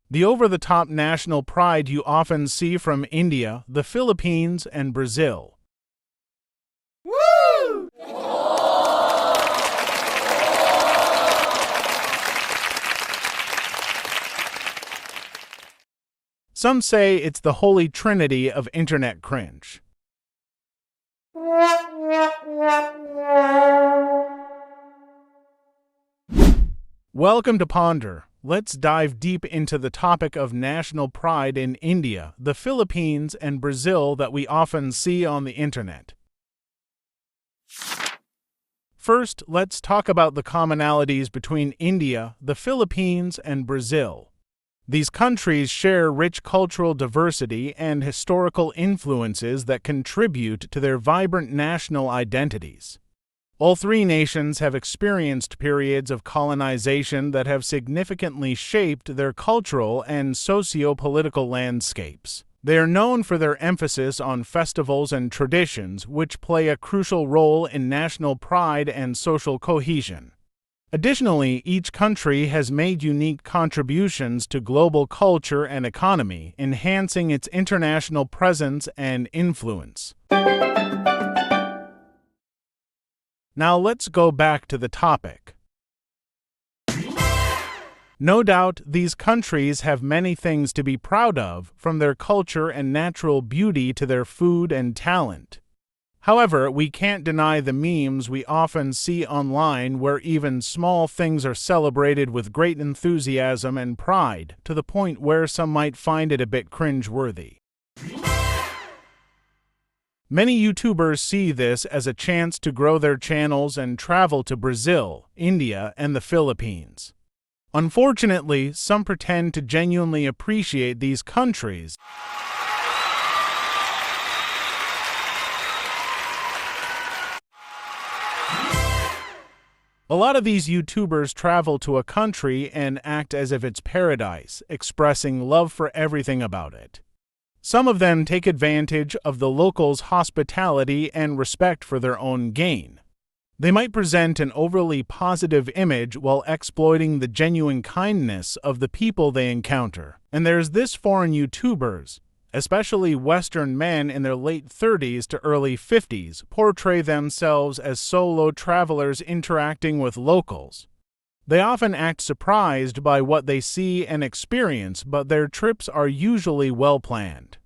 The over-the-top national pride you often see from India, the Philippines, and Brazil. Woo! Some say it's the holy trinity of internet cringe. Welcome to Ponder. Let's dive deep into the topic of national pride in India, the Philippines, and Brazil that we often see on the internet. First, let's talk about the commonalities between India, the Philippines, and Brazil. These countries share rich cultural diversity and historical influences that contribute to their vibrant national identities. All three nations have experienced periods of colonization that have significantly shaped their cultural and socio-political landscapes. They are known for their emphasis on festivals and traditions, which play a crucial role in national pride and social cohesion. Additionally, each country has made unique contributions to global culture and economy, enhancing its international presence and influence. Now let's go back to the topic. No doubt, these countries have many things to be proud of, from their culture and natural beauty to their food and talent. However, we can't deny the memes we often see online where even small things are celebrated with great enthusiasm and pride, to the point where some might find it a bit cringe-worthy. Many YouTubers see this as a chance to grow their channels and travel to Brazil, India, and the Philippines. Unfortunately, some pretend to genuinely appreciate these countries. A lot of these YouTubers travel to a country and act as if it's paradise, expressing love for everything about it. Some of them take advantage of the locals' hospitality and respect for their own gain. They might present an overly positive image while exploiting the genuine kindness of the people they encounter. And there's this foreign YouTubers, especially Western men in their late 30s to early 50s, portray themselves as solo travelers interacting with locals. They often act surprised by what they see and experience, but their trips are usually well planned.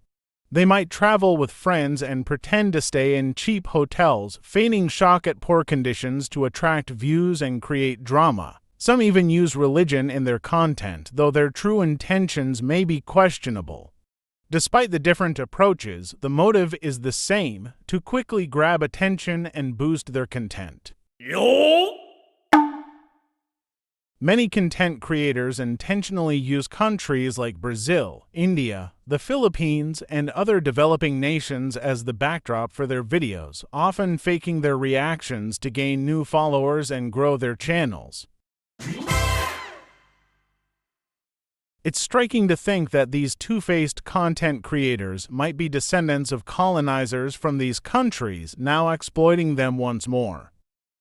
They might travel with friends and pretend to stay in cheap hotels, feigning shock at poor conditions to attract views and create drama. Some even use religion in their content, though their true intentions may be questionable. Despite the different approaches, the motive is the same: to quickly grab attention and boost their content. Many content creators intentionally use countries like Brazil, India, the Philippines, and other developing nations as the backdrop for their videos, often faking their reactions to gain new followers and grow their channels. It's striking to think that these two-faced content creators might be descendants of colonizers from these countries, now exploiting them once more.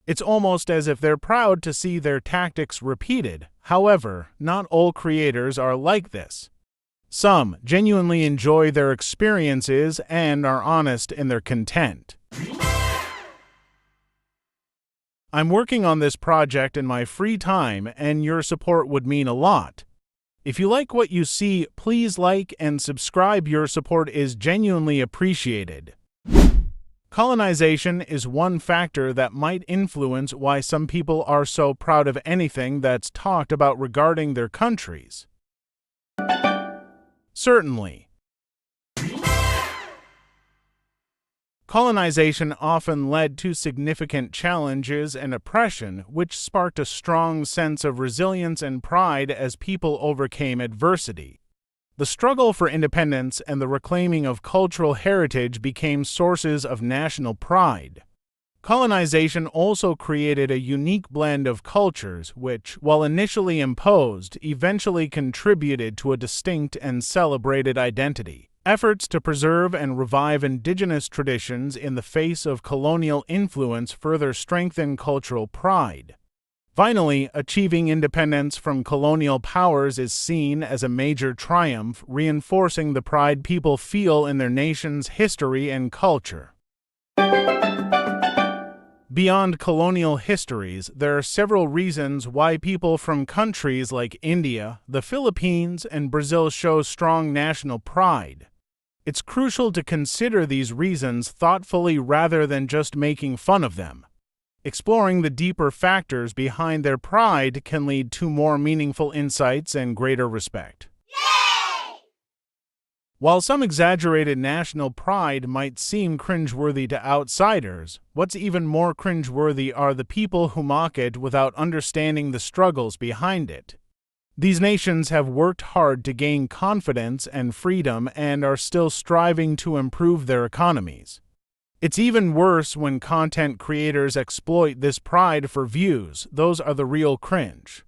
It's almost as if they're proud to see their tactics repeated. However, not all creators are like this. Some genuinely enjoy their experiences and are honest in their content. I'm working on this project in my free time, and your support would mean a lot. If you like what you see, please like and subscribe. Your support is genuinely appreciated. Colonization is one factor that might influence why some people are so proud of anything that's talked about regarding their countries. Certainly. Colonization often led to significant challenges and oppression, which sparked a strong sense of resilience and pride as people overcame adversity. The struggle for independence and the reclaiming of cultural heritage became sources of national pride. Colonization also created a unique blend of cultures which, while initially imposed, eventually contributed to a distinct and celebrated identity. Efforts to preserve and revive indigenous traditions in the face of colonial influence further strengthen cultural pride. Finally, achieving independence from colonial powers is seen as a major triumph, reinforcing the pride people feel in their nation's history and culture. Beyond colonial histories, there are several reasons why people from countries like India, the Philippines, and Brazil show strong national pride. It's crucial to consider these reasons thoughtfully rather than just making fun of them. Exploring the deeper factors behind their pride can lead to more meaningful insights and greater respect. Yay! While some exaggerated national pride might seem cringeworthy to outsiders, what's even more cringeworthy are the people who mock it without understanding the struggles behind it. These nations have worked hard to gain confidence and freedom and are still striving to improve their economies. It's even worse when content creators exploit this pride for views. Those are the real cringe.